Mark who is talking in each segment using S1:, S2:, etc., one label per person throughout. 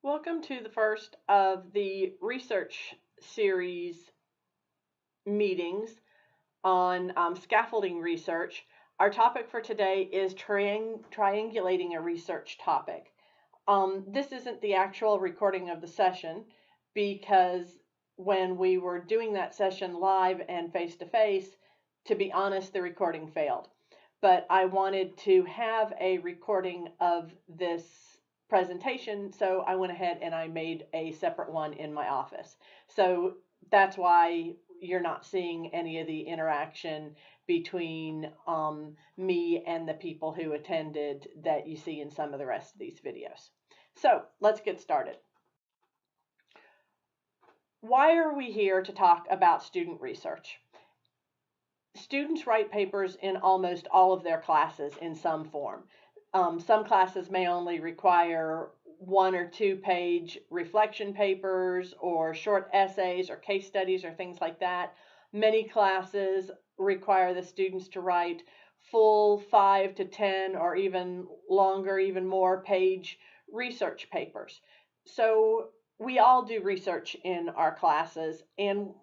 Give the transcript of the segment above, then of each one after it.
S1: Welcome to the first of the research series meetings on scaffolding research. Our topic for today is triangulating a research topic. This isn't the actual recording of the session because when we were doing that session live and face-to-face, to be honest, the recording failed. But I wanted to have a recording of this presentation, so I went ahead and I made a separate one in my office. So that's why you're not seeing any of the interaction between me and the people who attended that you see in some of the rest of these videos. So let's get started. Why are we here to talk about student research? Students write papers in almost all of their classes in some form. Some classes may only require 1 or 2 page reflection papers or short essays or case studies or things like that. Many classes require the students to write full 5 to 10 or even longer, even more page research papers. So we all do research in our classes, and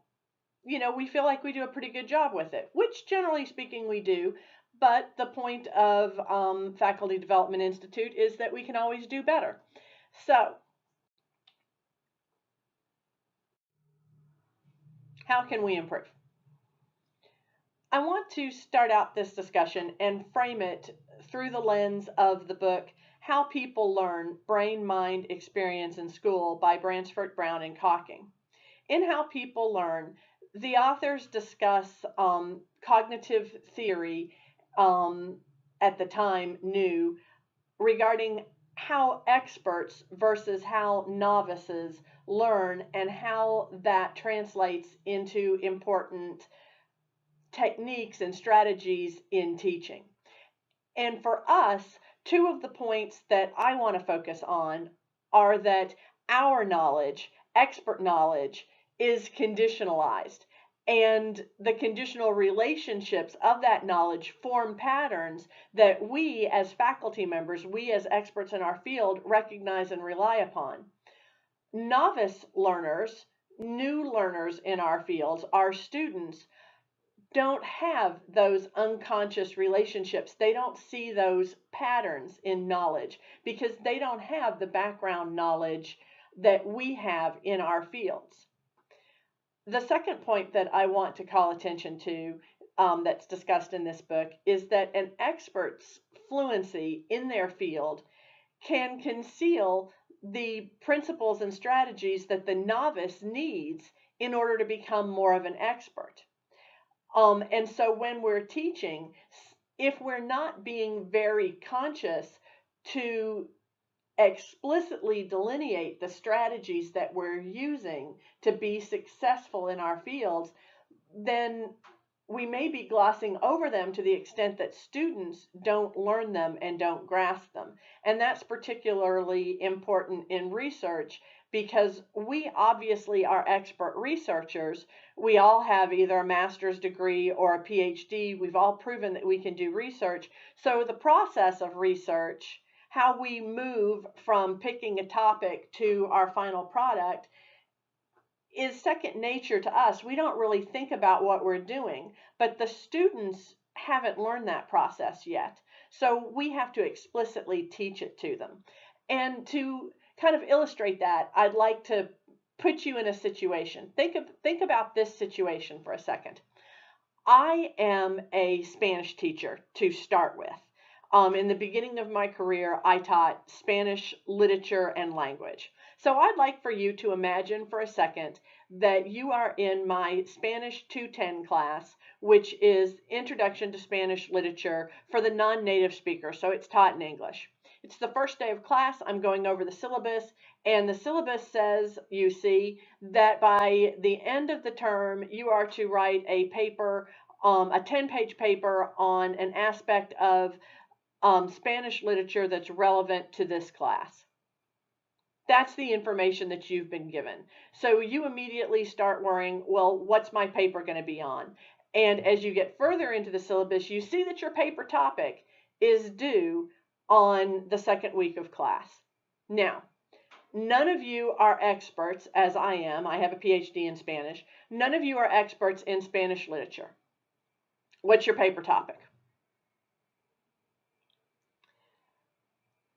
S1: we feel like we do a pretty good job with it, which generally speaking we do. But the point of Faculty Development Institute is that we can always do better. So, how can we improve? I want to start out this discussion and frame it through the lens of the book, How People Learn, Brain, Mind, Experience in School by Bransford, Brown, and Cocking. In How People Learn, the authors discuss cognitive theory at the time new regarding how experts versus how novices learn and how that translates into important techniques and strategies in teaching. And for us, 2 of the points that I want to focus on are that our knowledge, expert knowledge, is conditionalized, and the conditional relationships of that knowledge form patterns that we as faculty members, we as experts in our field, recognize and rely upon. Novice learners, new learners in our fields, our students, don't have those unconscious relationships. They don't see those patterns in knowledge because they don't have the background knowledge that we have in our fields. The second point that I want to call attention to that's discussed in this book is that an expert's fluency in their field can conceal the principles and strategies that the novice needs in order to become more of an expert. And so when we're teaching, if we're not being very conscious to explicitly delineate the strategies that we're using to be successful in our fields, then we may be glossing over them to the extent that students don't learn them and don't grasp them. And that's particularly important in research because we obviously are expert researchers. We all have either a master's degree or a PhD. We've all proven that we can do research. So the process of research, how we move from picking a topic to our final product, is second nature to us. We don't really think about what we're doing, but the students haven't learned that process yet. So we have to explicitly teach it to them. And to kind of illustrate that, I'd like to put you in a situation. Think about this situation for a second. I am a Spanish teacher to start with. In the beginning of my career, I taught Spanish literature and language. So I'd like for you to imagine for a second that you are in my Spanish 210 class, which is Introduction to Spanish Literature for the non-native speaker, so it's taught in English. It's the first day of class. I'm going over the syllabus, and the syllabus says, you see, that by the end of the term, you are to write a paper, a 10-page paper on an aspect of Spanish literature that's relevant to this class. That's the information that you've been given. So you immediately start worrying, well, what's my paper going to be on? And as you get further into the syllabus, you see that your paper topic is due on the second week of class. Now, None of you are experts, as I am. I have a PhD in Spanish. None of you are experts in Spanish literature. What's your paper topic?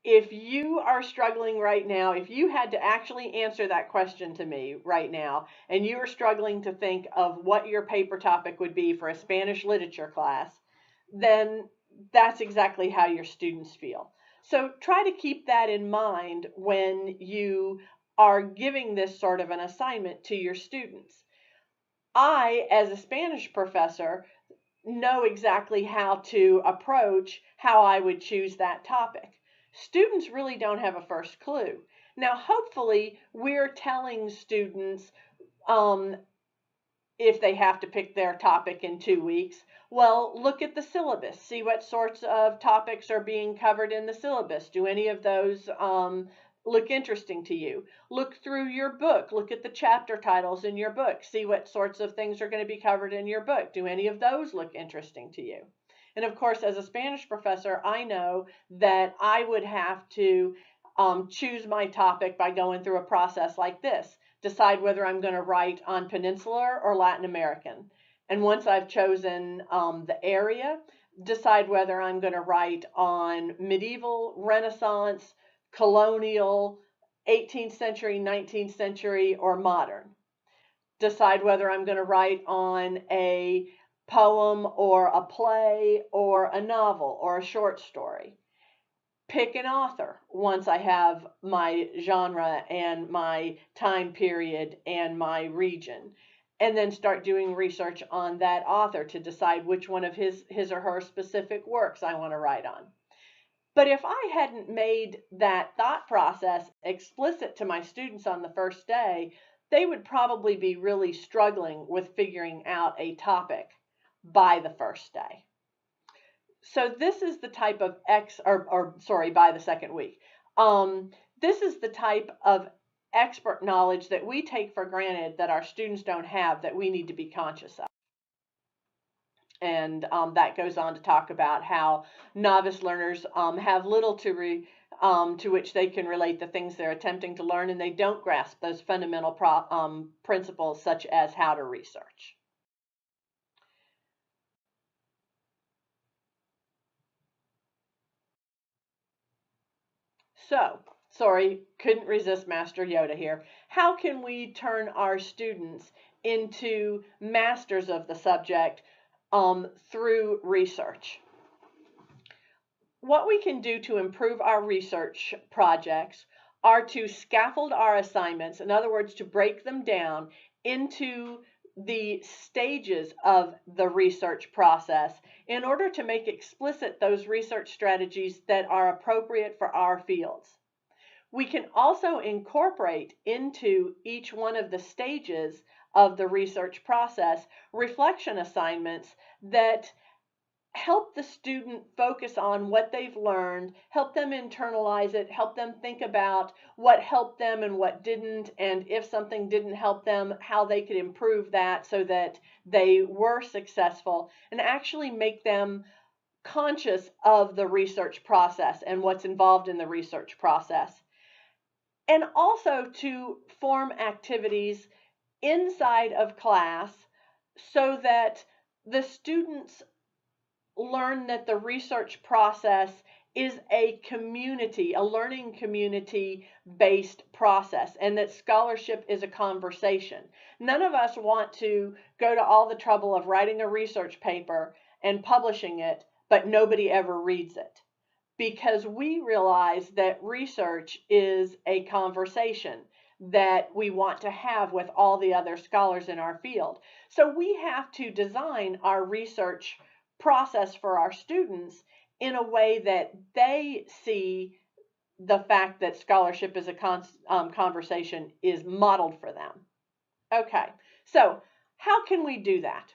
S1: If you are struggling right now, if you had to actually answer that question to me right now, and you are struggling to think of what your paper topic would be for a Spanish literature class, then that's exactly how your students feel. So try to keep that in mind when you are giving this sort of an assignment to your students. I, as a Spanish professor, know exactly how to approach how I would choose that topic. Students really don't have a first clue. Now, hopefully, we're telling students if they have to pick their topic in 2 weeks, well, look at the syllabus. See what sorts of topics are being covered in the syllabus. Do any of those look interesting to you? Look through your book. Look at the chapter titles in your book. See what sorts of things are going to be covered in your book. Do any of those look interesting to you? And of course, as a Spanish professor, I know that I would have to choose my topic by going through a process like this. Decide whether I'm going to write on Peninsular or Latin American. And once I've chosen the area, decide whether I'm going to write on medieval, Renaissance, colonial, 18th century, 19th century, or modern. Decide whether I'm going to write on a poem or a play or a novel or a short story. Pick an author once I have my genre and my time period and my region, and then start doing research on that author to decide which one of his or her specific works I want to write on. But if I hadn't made that thought process explicit to my students on the first day, they would probably be really struggling with figuring out a topic by the first day. So this is the type of by the second week. This is the type of expert knowledge that we take for granted that our students don't have, that we need to be conscious of. And that goes on to talk about how novice learners have little to which they can relate the things they're attempting to learn, and they don't grasp those fundamental principles such as how to research. So, sorry, couldn't resist Master Yoda here. How can we turn our students into masters of the subject through research? What we can do to improve our research projects are to scaffold our assignments, in other words, to break them down into the stages of the research process in order to make explicit those research strategies that are appropriate for our fields. We can also incorporate into each one of the stages of the research process reflection assignments that help the student focus on what they've learned, help them internalize it, help them think about what helped them and what didn't, and if something didn't help them, how they could improve that so that they were successful, and actually make them conscious of the research process and what's involved in the research process. And also to form activities inside of class so that the students learn that the research process is a community, a learning community based process, and that scholarship is a conversation. None of us want to go to all the trouble of writing a research paper and publishing it, but nobody ever reads it, because we realize that research is a conversation that we want to have with all the other scholars in our field. So we have to design our research process for our students in a way that they see the fact that scholarship is a conversation is modeled for them. Okay, so how can we do that?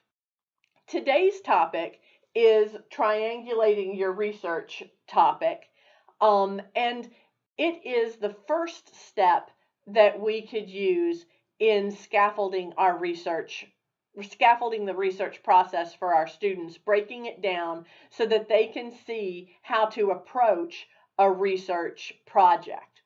S1: Today's topic is triangulating your research topic, and it is the first step that we could use in scaffolding our research, scaffolding the research process for our students, breaking it down so that they can see how to approach a research project.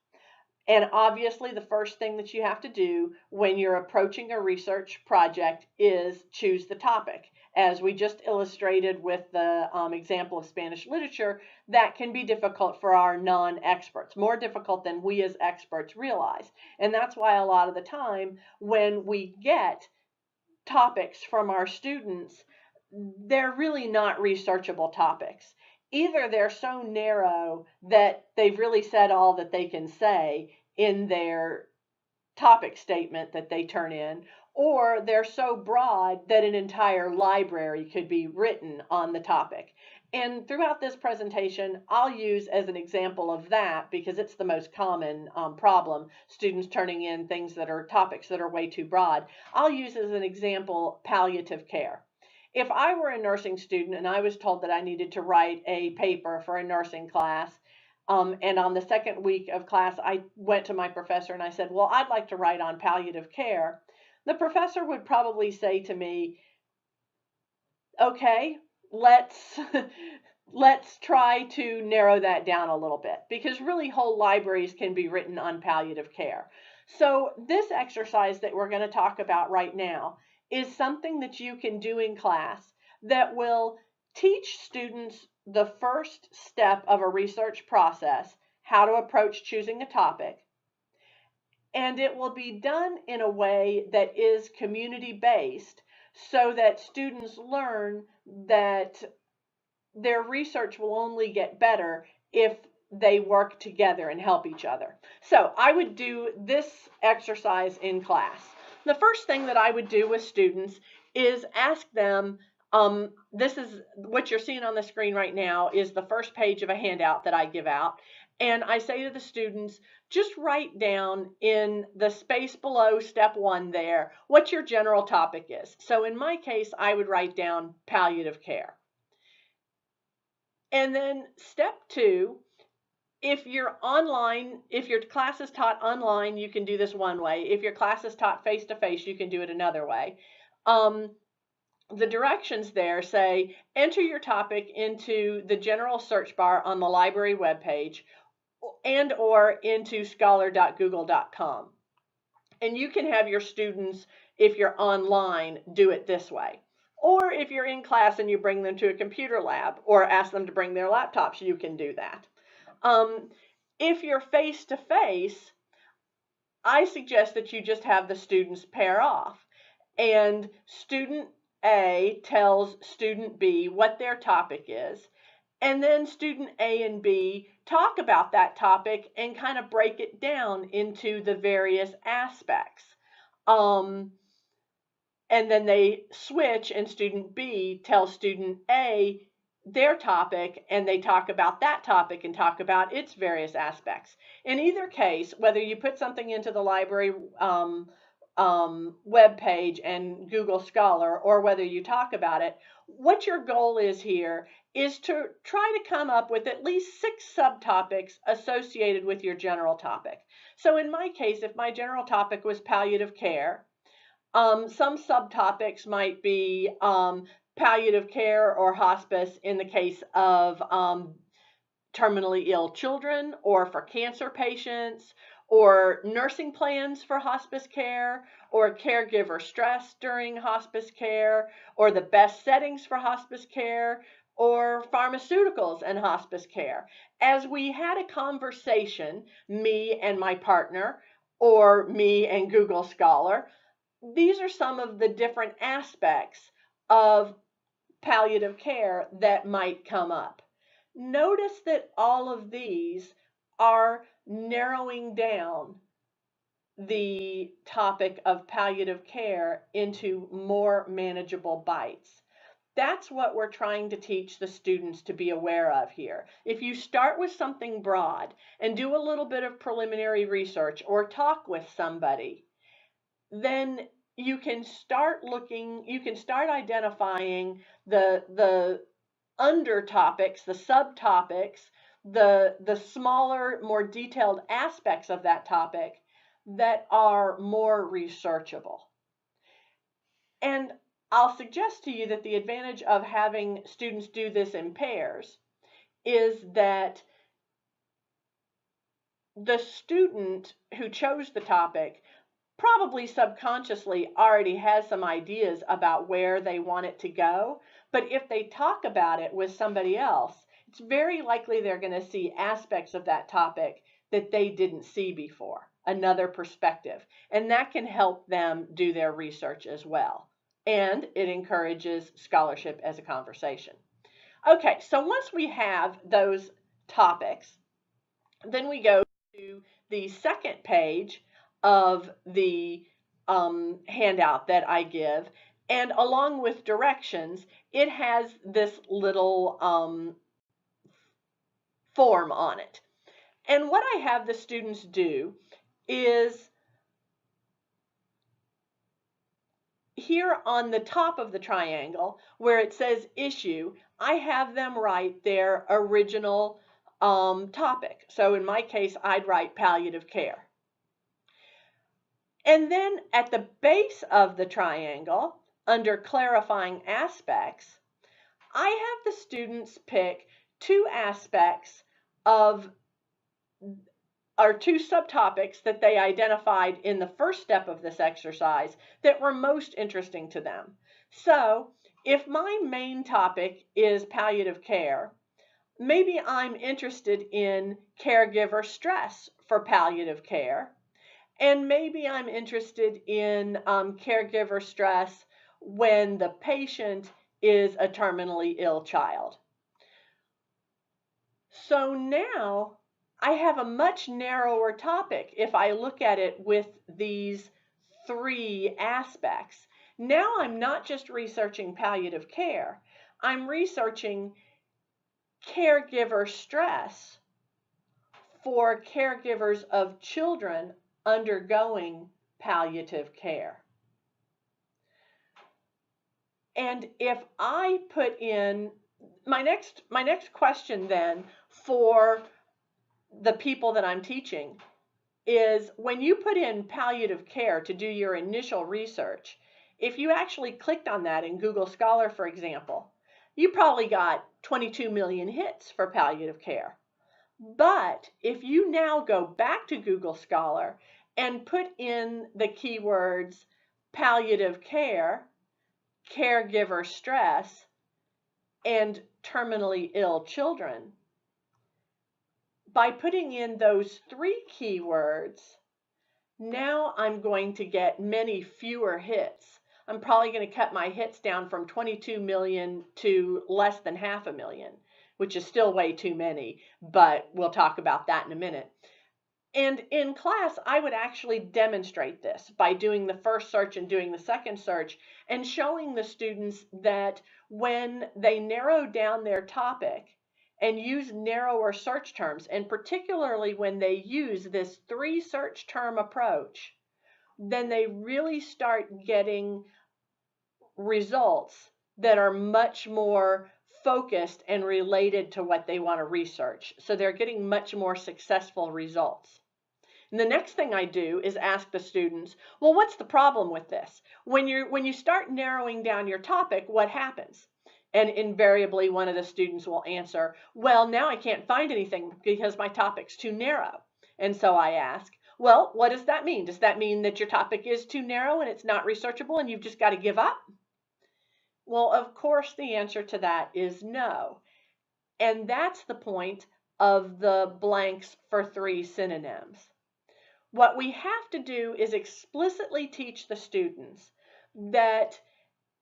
S1: And obviously, the first thing that you have to do when you're approaching a research project is choose the topic. As we just illustrated with the example of Spanish literature, that can be difficult for our non-experts, more difficult than we as experts realize. And that's why a lot of the time when we get topics from our students, they're really not researchable topics. Either they're so narrow that they've really said all that they can say in their topic statement that they turn in, or they're so broad that an entire library could be written on the topic. And throughout this presentation, I'll use as an example of that, because it's the most common problem, students turning in things that are topics that are way too broad. I'll use as an example palliative care. If I were a nursing student and I was told that I needed to write a paper for a nursing class, and on the second week of class, I went to my professor and I said, well, I'd like to write on palliative care. The professor would probably say to me, okay, let's let's try to narrow that down a little bit, because really whole libraries can be written on palliative care. So this exercise that we're going to talk about right now is something that you can do in class that will teach students the first step of a research process, how to approach choosing a topic, and it will be done in a way that is community-based, so that students learn that their research will only get better if they work together and help each other. So I would do this exercise in class. The first thing that I would do with students is ask them, this is what you're seeing on the screen right now is the first page of a handout that I give out. And I say to the students, just write down in the space below step 1 there what your general topic is. So in my case, I would write down palliative care. And then step 2, if you're online, if your class is taught online, you can do this one way. If your class is taught face-to-face, you can do it another way. The directions there say, enter your topic into the general search bar on the library webpage and or into scholar.google.com. And you can have your students, if you're online, do it this way. Or if you're in class and you bring them to a computer lab or ask them to bring their laptops, you can do that. If you're face-to-face, I suggest that you just have the students pair off. And student A tells student B what their topic is. And then student A and B talk about that topic and kind of break it down into the various aspects. And then they switch and student B tells student A their topic and they talk about that topic and talk about its various aspects. In either case, whether you put something into the library web page and Google Scholar or whether you talk about it, what your goal is here is to try to come up with at least 6 subtopics associated with your general topic. So in my case, if my general topic was palliative care, some subtopics might be palliative care or hospice in the case of terminally ill children, or for cancer patients, or nursing plans for hospice care, or caregiver stress during hospice care, or the best settings for hospice care, or pharmaceuticals and hospice care. As we had a conversation, me and my partner, or me and Google Scholar, these are some of the different aspects of palliative care that might come up. Notice that all of these are narrowing down the topic of palliative care into more manageable bites. That's what we're trying to teach the students to be aware of here. If you start with something broad and do a little bit of preliminary research or talk with somebody, then you can start identifying the under topics, the subtopics, the smaller, more detailed aspects of that topic that are more researchable. And I'll suggest to you that the advantage of having students do this in pairs is that the student who chose the topic probably subconsciously already has some ideas about where they want it to go, but if they talk about it with somebody else, it's very likely they're going to see aspects of that topic that they didn't see before, another perspective, and that can help them do their research as well. And it encourages scholarship as a conversation. Okay, so once we have those topics, then we go to the second page of the handout that I give, and along with directions, it has this little form on it. And what I have the students do is here on the top of the triangle where it says issue, I have them write their original topic. So in my case, I'd write palliative care. And then at the base of the triangle, under clarifying aspects, I have the students pick two aspects of, or two subtopics that they identified in the first step of this exercise that were most interesting to them. So if my main topic is palliative care, maybe I'm interested in caregiver stress for palliative care. And maybe I'm interested in caregiver stress when the patient is a terminally ill child. So now I have a much narrower topic if I look at it with these three aspects. Now I'm not just researching palliative care, I'm researching caregiver stress for caregivers of children undergoing palliative care. And if I put in my next question then for the people that I'm teaching is when you put in palliative care to do your initial research, if you actually clicked on that in Google Scholar, for example, you probably got 22 million hits for palliative care. But if you now go back to Google Scholar and put in the keywords palliative care, caregiver stress, and terminally ill children, by putting in those three keywords, now I'm going to get many fewer hits. I'm probably going to cut my hits down from 22 million to less than 500,000, which is still way too many, but we'll talk about that in a minute. And in class, I would actually demonstrate this by doing the first search and doing the second search and showing the students that when they narrow down their topic and use narrower search terms, and particularly when they use this 3 search term approach, then they really start getting results that are much more focused and related to what they want to research. So they're getting much more successful results. And the next thing I do is ask the students, well, what's the problem with this? When you start narrowing down your topic, what happens? And invariably one of the students will answer, well, now I can't find anything because my topic's too narrow. And so I ask, well, what does that mean? Does that mean that your topic is too narrow and it's not researchable and you've just got to give up? Well, of course, the answer to that is no. And that's the point of the blanks for 3 synonyms. What we have to do is explicitly teach the students that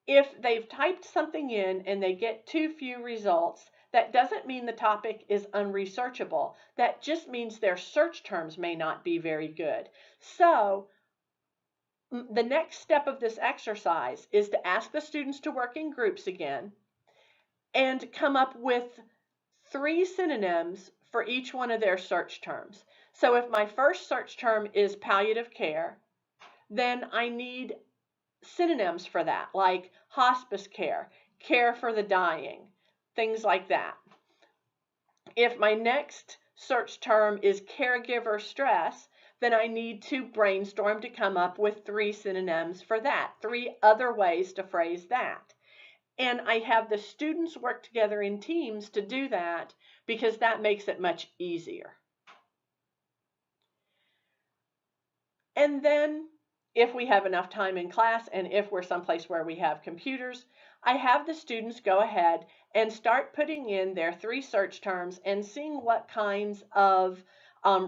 S1: if they've typed something in and they get too few results, that doesn't mean the topic is unresearchable. That just means their search terms may not be very good. So the next step of this exercise is to ask the students to work in groups again and come up with 3 synonyms for each one of their search terms. So if my first search term is palliative care, then I need synonyms for that, like hospice care, care for the dying, things like that. If my next search term is caregiver stress, then I need to brainstorm to come up with 3 synonyms for that, 3 other ways to phrase that. And I have the students work together in teams to do that because that makes it much easier. And then if we have enough time in class and if we're someplace where we have computers, I have the students go ahead and start putting in their 3 search terms and seeing what kinds of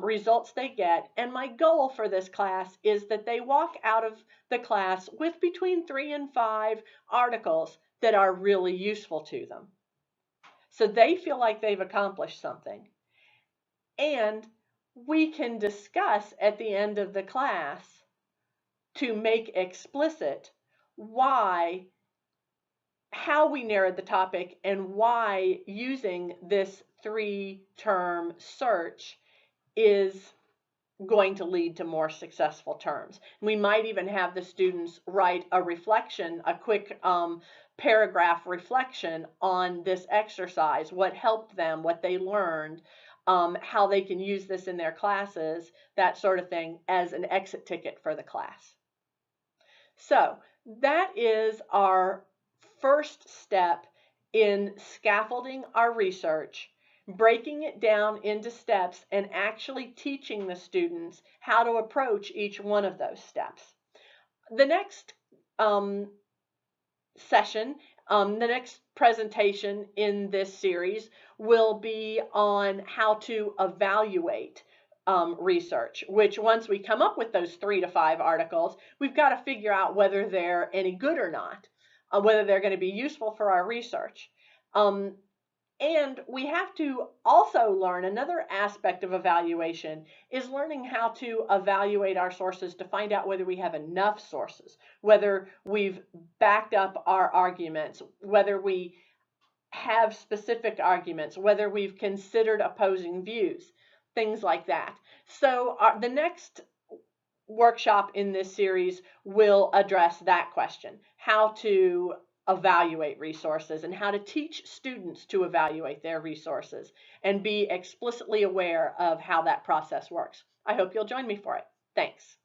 S1: results they get. And my goal for this class is that they walk out of the class with between 3 and 5 articles that are really useful to them. So they feel like they've accomplished something. And we can discuss at the end of the class to make explicit how we narrowed the topic and why using this 3-term search is going to lead to more successful terms. We might even have the students write a reflection, a quick paragraph reflection on this exercise, what helped them, what they learned, how they can use this in their classes, that sort of thing, as an exit ticket for the class. So that is our first step in scaffolding our research, breaking it down into steps and actually teaching the students how to approach each one of those steps. The next session, the next presentation in this series will be on how to evaluate research, which once we come up with those 3 to 5 articles, we've got to figure out whether they're any good or not, whether they're going to be useful for our research. And we have to also learn another aspect of evaluation is learning how to evaluate our sources to find out whether we have enough sources, whether we've backed up our arguments, whether we have specific arguments, whether we've considered opposing views, things like that. So the next workshop in this series will address that question, how to evaluate resources and how to teach students to evaluate their resources and be explicitly aware of how that process works. I hope you'll join me for it. Thanks.